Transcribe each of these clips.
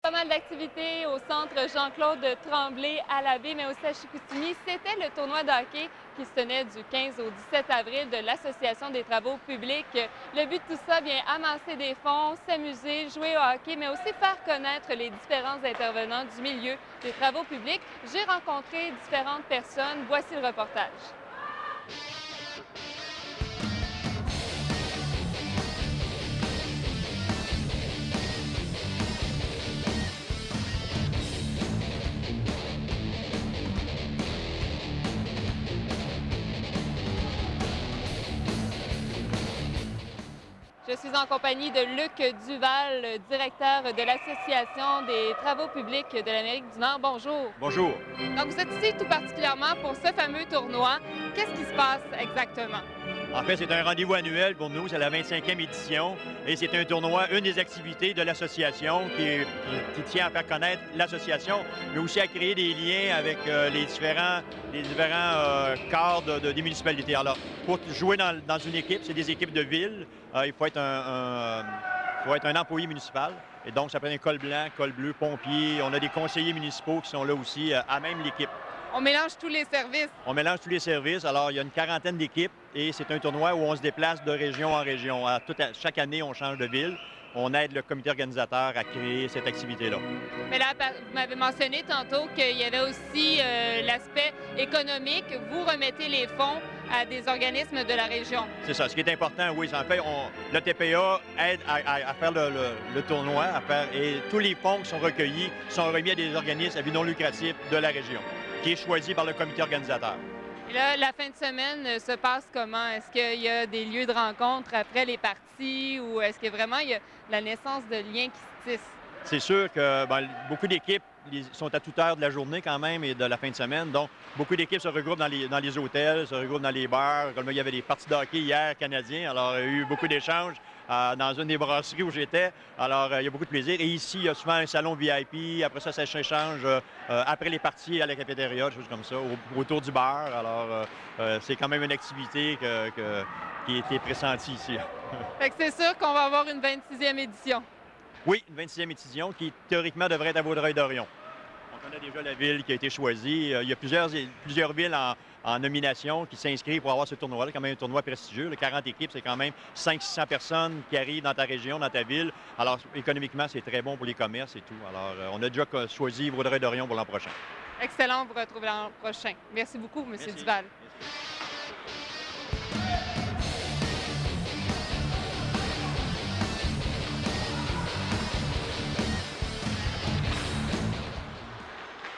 pas mal d'activités au centre Jean-Claude Tremblay à la baie, mais aussi à Chicoutimi. C'était le tournoi de hockey qui se tenait du 15 au 17 avril de l'Association des travaux publics. Le but de tout ça, bien, amasser des fonds, s'amuser, jouer au hockey, mais aussi faire connaître les différents intervenants du milieu des travaux publics. J'ai rencontré différentes personnes. Voici le reportage. Je suis en compagnie de Luc Duval, directeur de l'Association des travaux publics de l'Amérique du Nord. Bonjour. Bonjour. Donc, vous êtes ici tout particulièrement pour ce fameux tournoi. Qu'est-ce qui se passe exactement? En fait, c'est un rendez-vous annuel pour nous. C'est la 25e édition et c'est un tournoi, une des activités de l'association qui tient à faire connaître l'association, mais aussi à créer des liens avec les différents corps des municipalités. Alors, pour jouer dans une équipe, c'est des équipes de ville. Il faut être un employé municipal. Et donc, ça prend un col blanc, col bleu, pompier. On a des conseillers municipaux qui sont là aussi, à même l'équipe. On mélange tous les services. On mélange tous les services. Alors, il y a une quarantaine d'équipes et c'est un tournoi où on se déplace de région en région. Chaque année, on change de ville. On aide le comité organisateur à créer cette activité-là. Mais là, vous m'avez mentionné tantôt qu'il y avait aussi l'aspect économique. Vous remettez les fonds à des organismes de la région. C'est ça. Ce qui est important, oui, c'est en fait, le TPA aide à faire le tournoi, et tous les fonds qui sont recueillis sont remis à des organismes à but non lucratif de la région, qui est choisi par le comité organisateur. Et là, la fin de semaine se passe comment? Est-ce qu'il y a des lieux de rencontre après les parties ou est-ce que vraiment il y a la naissance de liens qui se tissent? C'est sûr que beaucoup d'équipes sont à toute heure de la journée quand même et de la fin de semaine. Donc, beaucoup d'équipes se regroupent dans les hôtels, se regroupent dans les bars. Comme là, il y avait des parties de hockey hier canadiens. Alors, il y a eu beaucoup d'échanges dans une des brasseries où j'étais. Alors, il y a beaucoup de plaisir. Et ici, il y a souvent un salon VIP. Après ça s'échange après les parties à la cafétéria, des choses comme ça, autour du bar. Alors, c'est quand même une activité qui a été pressentie ici. Fait que c'est sûr qu'on va avoir une 26e édition. Oui, une 26e édition qui, théoriquement, devrait être à Vaudreuil-Dorion. On connaît déjà la ville qui a été choisie. Il y a plusieurs villes en nomination qui s'inscrivent pour avoir ce tournoi-là. C'est quand même un tournoi prestigieux. 40 équipes, c'est quand même 500-600 personnes qui arrivent dans ta région, dans ta ville. Alors, économiquement, c'est très bon pour les commerces et tout. Alors, on a déjà choisi Vaudreuil-Dorion pour l'an prochain. Excellent, on vous retrouve l'an prochain. Merci beaucoup, M. Duval. Merci.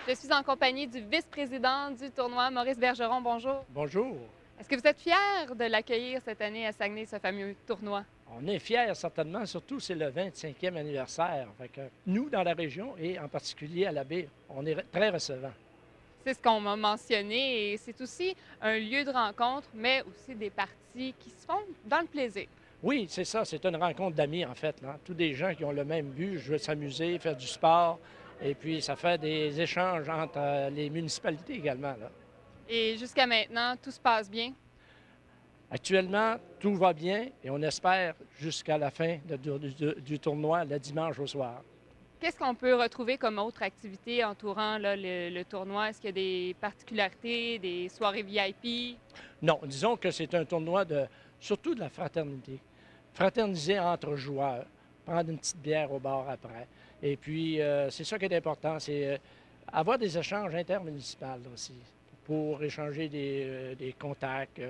Je suis en compagnie du vice-président du tournoi, Maurice Bergeron. Bonjour. Bonjour. Est-ce que vous êtes fier de l'accueillir cette année à Saguenay, ce fameux tournoi? On est fiers certainement, surtout c'est le 25e anniversaire. Fait que nous, dans la région et en particulier à la baie, on est très recevants. C'est ce qu'on m'a mentionné et c'est aussi un lieu de rencontre, mais aussi des parties qui se font dans le plaisir. Oui, c'est ça, c'est une rencontre d'amis en fait. Là. Tous des gens qui ont le même but, je veux s'amuser, faire du sport, et puis ça fait des échanges entre les municipalités également. Là. Et jusqu'à maintenant, tout se passe bien? Actuellement, tout va bien et on espère jusqu'à la fin du tournoi, le dimanche au soir. Qu'est-ce qu'on peut retrouver comme autre activité entourant là, le tournoi? Est-ce qu'il y a des particularités, des soirées VIP? Non, disons que c'est un tournoi surtout de la fraternité. Fraterniser entre joueurs, prendre une petite bière au bar après. Et puis, c'est ça qui est important, c'est avoir des échanges intermunicipaux aussi, pour échanger des contacts,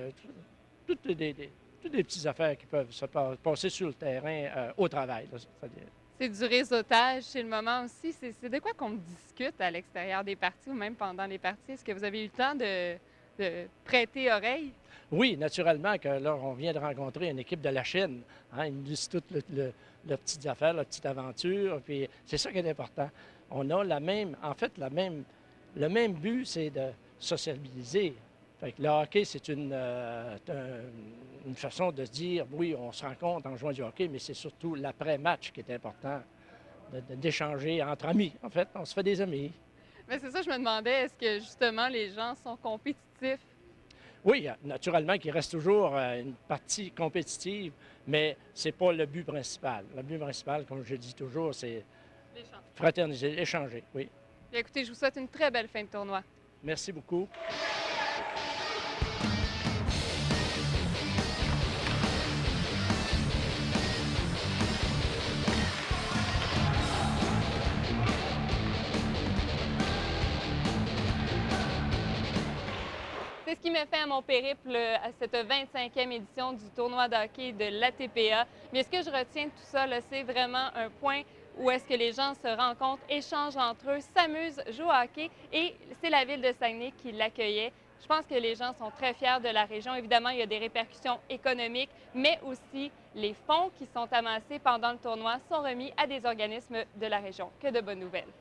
toutes des petites affaires qui peuvent se passer sur le terrain au travail. Là, c'est du réseautage, c'est le moment aussi. C'est de quoi qu'on discute à l'extérieur des parties ou même pendant les parties? Est-ce que vous avez eu le temps de prêter oreille? Oui, naturellement, que là, on vient de rencontrer une équipe de la Chine. Hein, ils nous disent toutes leurs petites affaires, leurs petites aventures. Puis c'est ça qui est important. On a le même but, c'est de sociabiliser. Fait que le hockey, c'est une façon de se dire, oui, on se rencontre en jouant du hockey, mais c'est surtout l'après-match qui est important, d'échanger entre amis. En fait, on se fait des amis. Mais c'est ça, je me demandais, est-ce que justement les gens sont compétitifs? Oui, naturellement qu'il reste toujours une partie compétitive, mais ce n'est pas le but principal. Le but principal, comme je dis toujours, c'est Fraterniser, échanger, oui. Bien, écoutez, je vous souhaite une très belle fin de tournoi. Merci beaucoup. C'est ce qui m'a fait à mon périple à cette 25e édition du tournoi de hockey de l'ATPA. Mais ce que je retiens de tout ça, c'est vraiment un point où est-ce que les gens se rencontrent, échangent entre eux, s'amusent, jouent au hockey et c'est la ville de Saguenay qui l'accueillait. Je pense que les gens sont très fiers de la région. Évidemment, il y a des répercussions économiques, mais aussi les fonds qui sont amassés pendant le tournoi sont remis à des organismes de la région. Que de bonnes nouvelles.